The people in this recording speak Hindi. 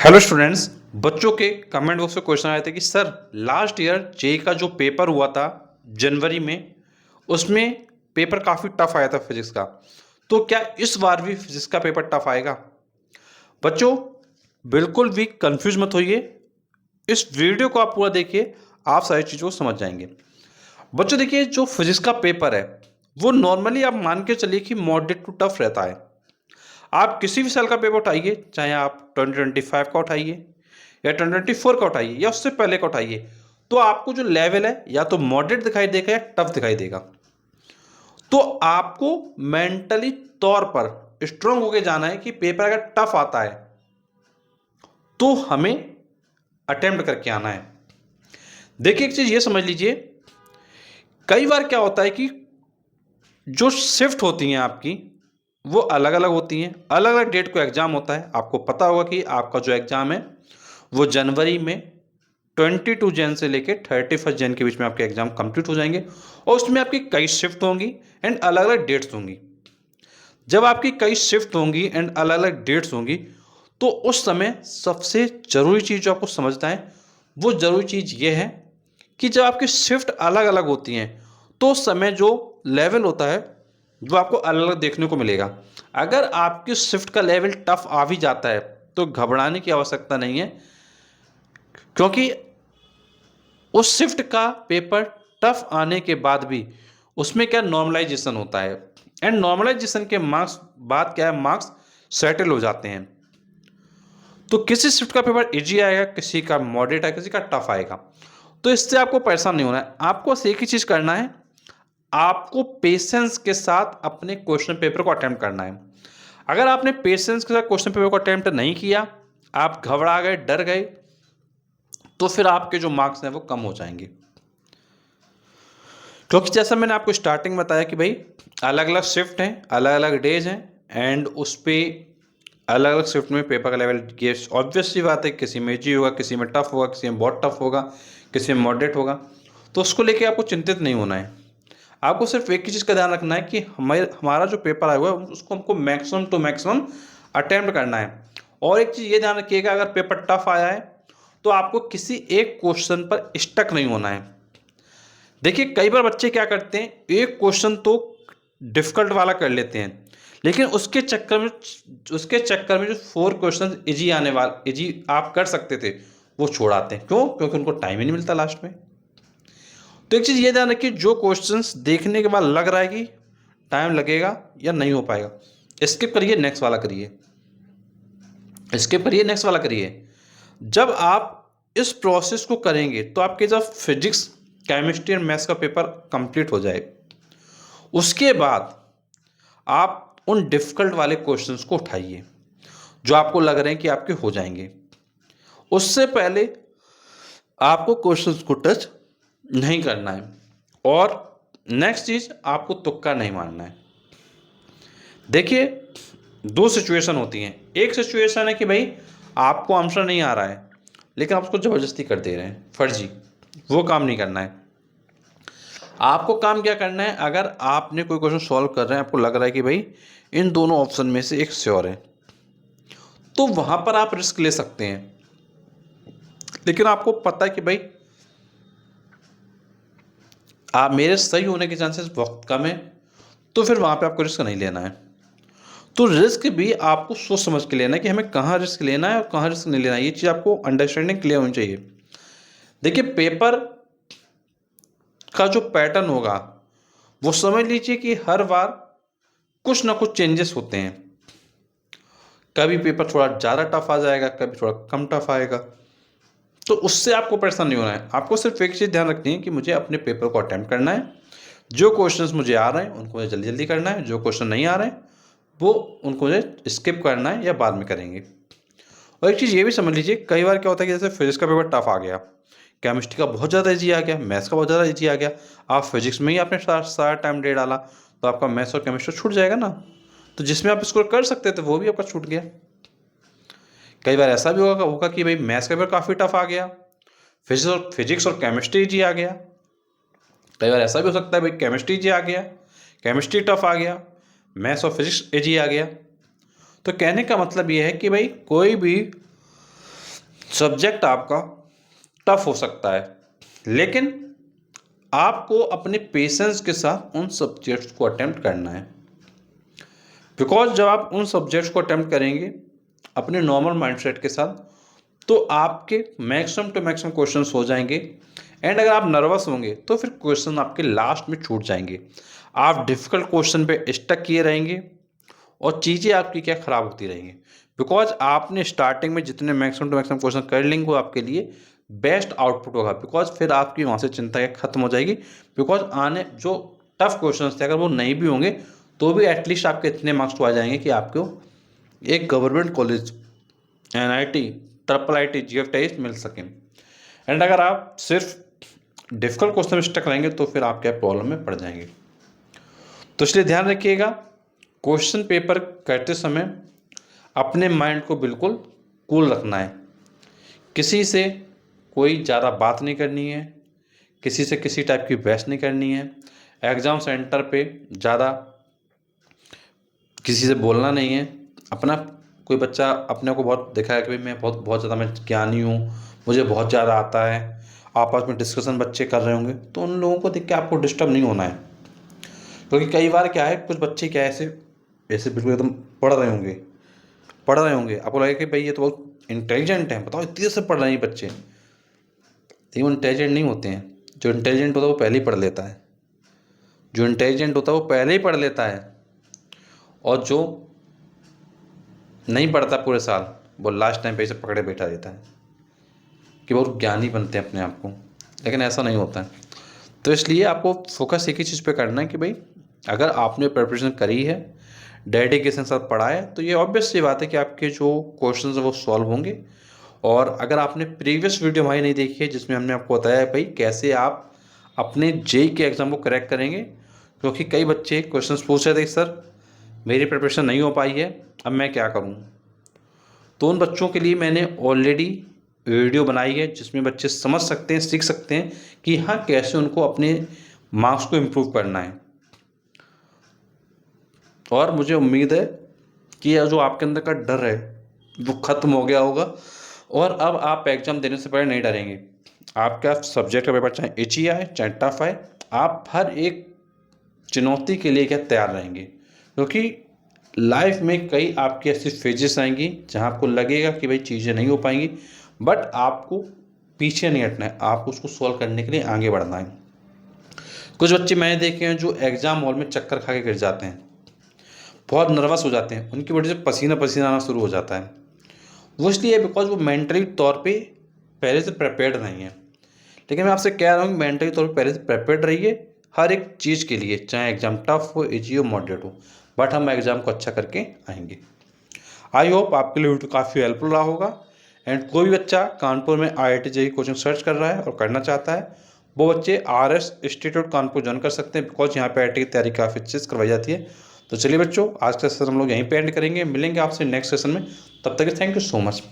Hello students. बच्चों के कमेंट बॉक्स में क्वेश्चन आए थे कि सर लास्ट ईयर जेई का जो पेपर हुआ था जनवरी में, उसमें पेपर काफ़ी टफ आया था फिजिक्स का। तो क्या इस बार भी फिजिक्स का पेपर टफ आएगा? बच्चों बिल्कुल भी कंफ्यूज मत होइए, इस वीडियो को आप पूरा देखिए, आप सारी चीज़ों को समझ जाएंगे। बच्चों देखिए, जो फिजिक्स का पेपर है वो नॉर्मली आप मान के चलिए कि मॉडरेट टू टफ रहता है। आप किसी भी साल का पेपर उठाइए, चाहे आप 2025 का उठाइए या 2024 का उठाइए या उससे पहले का उठाइए, तो आपको जो लेवल है या तो मॉडरेट दिखाई देगा या टफ दिखाई देगा। तो आपको मेंटली तौर पर स्ट्रांग होके जाना है कि पेपर अगर टफ आता है तो हमें अटेम्प्ट करके आना है। देखिए एक चीज ये समझ लीजिए, कई बार क्या होता है कि जो शिफ्ट होती हैं आपकी वो अलग अलग होती हैं, अलग अलग डेट को एग्जाम होता है। आपको पता होगा कि आपका जो एग्जाम है वो जनवरी में 22 जन से लेकर 31 जन के बीच में आपके एग्जाम कंप्लीट हो जाएंगे और उसमें आपकी कई शिफ्ट होंगी एंड अलग अलग डेट्स होंगी। जब आपकी कई शिफ्ट होंगी एंड अलग अलग डेट्स होंगी तो उस समय सबसे ज़रूरी चीज़ जो आपको समझना है, वो ज़रूरी चीज़ ये है कि जब आपकी शिफ्ट अलग अलग होती हैं तो उस समय जो लेवल होता है वो आपको अलग अलग देखने को मिलेगा। अगर आपकी शिफ्ट का लेवल टफ आ भी जाता है तो घबराने की आवश्यकता नहीं है, क्योंकि उस शिफ्ट का पेपर टफ आने के बाद भी उसमें क्या नॉर्मलाइजेशन होता है एंड नॉर्मलाइजेशन के मार्क्स बाद क्या है, मार्क्स सेटल हो जाते हैं। तो किसी शिफ्ट का पेपर इजी आएगा, किसी का मॉडरेट आएगा, किसी का टफ आएगा। तो इससे आपको परेशान नहीं होना है, आपको बस एक ही चीज़ करना है, आपको पेशेंस के साथ अपने क्वेश्चन पेपर को अटेम्प्ट करना है। अगर आपने पेशेंस के साथ क्वेश्चन पेपर को अटेम्प्ट नहीं किया, आप घबरा गए, डर गए, तो फिर आपके जो मार्क्स हैं वो कम हो जाएंगे। क्योंकि जैसा मैंने आपको स्टार्टिंग में बताया कि भाई अलग अलग शिफ्ट हैं, अलग अलग डेज हैं एंड उस पर अलग अलग शिफ्ट में पेपर का लेवल ये ऑब्वियस सी बात है, किसी में इजी होगा, किसी में टफ होगा, किसी में बहुत टफ होगा, किसी में मॉडरेट होगा। तो उसको लेके आपको चिंतित नहीं होना है। आपको सिर्फ एक ही चीज़ का ध्यान रखना है कि हमारा जो पेपर आया हुआ है उसको हमको मैक्सिमम टू मैक्सिमम अटेम्प्ट करना है। और एक चीज़ ये ध्यान रखिएगा, अगर पेपर टफ आया है तो आपको किसी एक क्वेश्चन पर स्टक नहीं होना है। देखिए कई बार बच्चे क्या करते हैं, एक क्वेश्चन तो डिफिकल्ट वाला कर लेते हैं लेकिन उसके चक्कर में जो 4 क्वेश्चन इजी आने वाले इजी आप कर सकते थे वो छोड़ आते हैं। क्यों? क्योंकि उनको टाइम ही नहीं मिलता लास्ट में। तो एक चीज़ ये ध्यान रखिए, जो क्वेश्चंस देखने के बाद लग रहा है कि टाइम लगेगा या नहीं हो पाएगा, स्किप करिए, नेक्स्ट वाला करिए, स्किप करिए, नेक्स्ट वाला करिए। जब आप इस प्रोसेस को करेंगे तो आपके जब फिजिक्स, केमिस्ट्री एंड मैथ्स का पेपर कंप्लीट हो जाए, उसके बाद आप उन डिफ़िकल्ट वाले क्वेश्चंस को उठाइए जो आपको लग रहे हैं कि आपके हो जाएंगे। उससे पहले आपको क्वेश्चंस को टच नहीं करना है। और नेक्स्ट चीज़, आपको तुक्का नहीं मारना है। देखिए 2 सिचुएशन होती हैं। एक सिचुएशन है कि भाई आपको आंसर नहीं आ रहा है लेकिन आप उसको ज़बरदस्ती कर दे रहे हैं, फर्जी, वो काम नहीं करना है। आपको काम क्या करना है, अगर आपने कोई क्वेश्चन सॉल्व कर रहे हैं, आपको लग रहा है कि भाई इन दोनों ऑप्शन में से एक श्योर है, तो वहाँ पर आप रिस्क ले सकते हैं। लेकिन आपको पता है कि भाई आप मेरे सही होने के चांसेस बहुत कम है, तो फिर वहाँ पे आपको रिस्क नहीं लेना है। तो रिस्क भी आपको सोच समझ के लेना है कि हमें कहाँ रिस्क लेना है और कहाँ रिस्क नहीं लेना है। ये चीज़ आपको अंडरस्टैंडिंग क्लियर होनी चाहिए। देखिए पेपर का जो पैटर्न होगा वो समझ लीजिए कि हर बार कुछ ना कुछ चेंजेस होते हैं। कभी पेपर थोड़ा ज़्यादा टफ आ जाएगा, कभी थोड़ा कम टफ आएगा। तो उससे आपको परेशान नहीं होना है। आपको सिर्फ एक चीज़ ध्यान रखनी है कि मुझे अपने पेपर को अटेम्प्ट करना है। जो क्वेश्चंस मुझे आ रहे हैं उनको मुझे जल्दी जल्दी करना है, जो क्वेश्चन नहीं आ रहे हैं वो उनको मुझे स्किप करना है या बाद में करेंगे। और एक चीज़ ये भी समझ लीजिए, कई बार क्या होता है कि जैसे फिजिक्स का पेपर टफ आ गया, केमिस्ट्री का बहुत ज़्यादा ईजी आ गया, मैथ्स का बहुत ज़्यादा ईजी आ गया, आप फिजिक्स में ही आपने सारा टाइम दे डाला, तो आपका मैथ्स और केमिस्ट्री छूट जाएगा ना। तो जिसमें आप स्कोर कर सकते थे वो भी आपका छूट गया। कई बार ऐसा भी होगा कि भाई मैथ्स का पेपर काफ़ी टफ आ गया, फिजिक्स और केमिस्ट्री इजी आ गया। कई बार ऐसा भी हो सकता है भाई केमिस्ट्री इजी आ गया, केमिस्ट्री टफ आ गया, मैथ्स और फिजिक्स इजी आ गया। तो कहने का मतलब ये है कि भाई कोई भी सब्जेक्ट आपका टफ हो सकता है, लेकिन आपको अपने पेशेंस के साथ उन सब्जेक्ट्स को अटेम्प्ट करना है। बिकॉज जब आप उन सब्जेक्ट्स को अटेम्प्ट करेंगे अपने नॉर्मल माइंडसेट के साथ, तो आपके मैक्सिमम टू मैक्सिमम क्वेश्चंस हो जाएंगे। एंड अगर आप नर्वस होंगे तो फिर क्वेश्चन आपके लास्ट में छूट जाएंगे, आप डिफ़िकल्ट क्वेश्चन पे स्टक किए रहेंगे और चीज़ें आपकी क्या ख़राब होती रहेंगी। बिकॉज आपने स्टार्टिंग में जितने मैक्सिमम टू मैक्सिमम क्वेश्चन कर लेंगे वो आपके लिए बेस्ट आउटपुट होगा। बिकॉज फिर आपकी वहाँ से चिंता खत्म हो जाएगी। बिकॉज आने जो टफ क्वेश्चन थे अगर वो नहीं भी होंगे तो भी एटलीस्ट आपके इतने मार्क्स तो आ जाएंगे कि आपको एक government college, NIT, IIT, GFT मिल सकें। एंड अगर आप सिर्फ डिफ़िकल्ट क्वेश्चन में स्टक रहेंगे तो फिर आप क्या प्रॉब्लम में पड़ जाएंगे। तो इसलिए ध्यान रखिएगा, क्वेश्चन पेपर करते समय अपने माइंड को बिल्कुल कूल रखना है। किसी से कोई ज़्यादा बात नहीं करनी है, किसी से किसी टाइप की बहस नहीं करनी है। एग्ज़ाम सेंटर पे ज़्यादा किसी से बोलना नहीं है। अपना कोई बच्चा अपने को बहुत देखा है कि भाई मैं बहुत ज़्यादा मैं ज्ञानी हूँ, मुझे बहुत ज़्यादा आता है, आपस में डिस्कशन बच्चे कर रहे होंगे तो उन लोगों को देख के आपको डिस्टर्ब नहीं होना है। क्योंकि कई बार क्या है, कुछ बच्चे क्या ऐसे ऐसे बिल्कुल एकदम पढ़ रहे होंगे, आपको लगेगा कि भाई ये तो बहुत इंटेलिजेंट है, बताओ इतनी देर से पढ़ रहे हैं ये बच्चे। लेकिन वो इंटेलिजेंट नहीं होते हैं। जो इंटेलिजेंट होता है वो पहले ही पढ़ लेता है, जो इंटेलिजेंट होता है वो पहले ही पढ़ लेता है, और जो नहीं पढ़ता पूरे साल वो लास्ट टाइम पे इसे पकड़े बैठा देता है कि बहुत ज्ञानी बनते हैं अपने आप को। लेकिन ऐसा नहीं होता है। तो इसलिए आपको फोकस एक ही चीज़ पे करना है कि भाई अगर आपने प्रिपरेशन करी है, डेडिकेशन के साथ पढ़ा है, तो ये ऑब्वियस सी बात है कि आपके जो क्वेश्चंस हैं वो सॉल्व होंगे। और अगर आपने प्रीवियस वीडियो हमारी नहीं देखी है जिसमें हमने आपको बताया है भाई कैसे आप अपने जेईई के एग्ज़ाम को क्रैक करेंगे, क्योंकि कई बच्चे क्वेश्चंस पूछ रहे थे सर मेरी प्रिपरेशन नहीं हो पाई है, अब मैं क्या करूं। तो उन बच्चों के लिए मैंने ऑलरेडी वीडियो बनाई है जिसमें बच्चे समझ सकते हैं, सीख सकते हैं कि हाँ कैसे उनको अपने मार्क्स को इम्प्रूव करना है। और मुझे उम्मीद है कि यह जो आपके अंदर का डर है वो ख़त्म हो गया होगा और अब आप एग्ज़ाम देने से पहले नहीं डरेंगे। आपका सब्जेक्ट का पेपर चाहे ईजी आए चाहे टफ आए, आप हर एक चुनौती के लिए क्या तैयार रहेंगे। क्योंकि लाइफ में कई आपकी ऐसी फेजेस आएंगी जहां आपको लगेगा कि भाई चीज़ें नहीं हो पाएंगी, बट आपको पीछे नहीं हटना है, आपको उसको सॉल्व करने के लिए आगे बढ़ना है। कुछ बच्चे मैंने देखे हैं जो एग्ज़ाम हॉल में चक्कर खा के गिर जाते हैं, बहुत नर्वस हो जाते हैं, उनकी वजह से पसीना पसीना आना शुरू हो जाता है। वो इसलिए बिकॉज वो मेंटली तौर पे पहले से प्रिपेयर्ड नहीं है। लेकिन मैं आपसे कह रहा हूँ मेंटली तौर पे पहले से प्रिपेयर्ड रहिए हर एक चीज़ के लिए, चाहे एग्ज़ाम टफ हो, ईजी हो, मॉडरेट हो, बट हम एग्ज़ाम को अच्छा करके आएंगे। आई होप आपके लिए वीडियो काफ़ी हेल्पफुल रहा होगा। एंड कोई भी बच्चा कानपुर में IIT JEE कोचिंग सर्च कर रहा है और करना चाहता है, वो बच्चे RS इंस्टीट्यूट कानपुर ज्वाइन कर सकते हैं। बिकॉज यहाँ पे IIT की तैयारी काफ़ी अच्छे से करवाई जाती है। तो चलिए बच्चों, आज का सेशन हम लोग यहीं पे एंड करेंगे। मिलेंगे आपसे नेक्स्ट सेशन में, तब तक थैंक यू सो मच।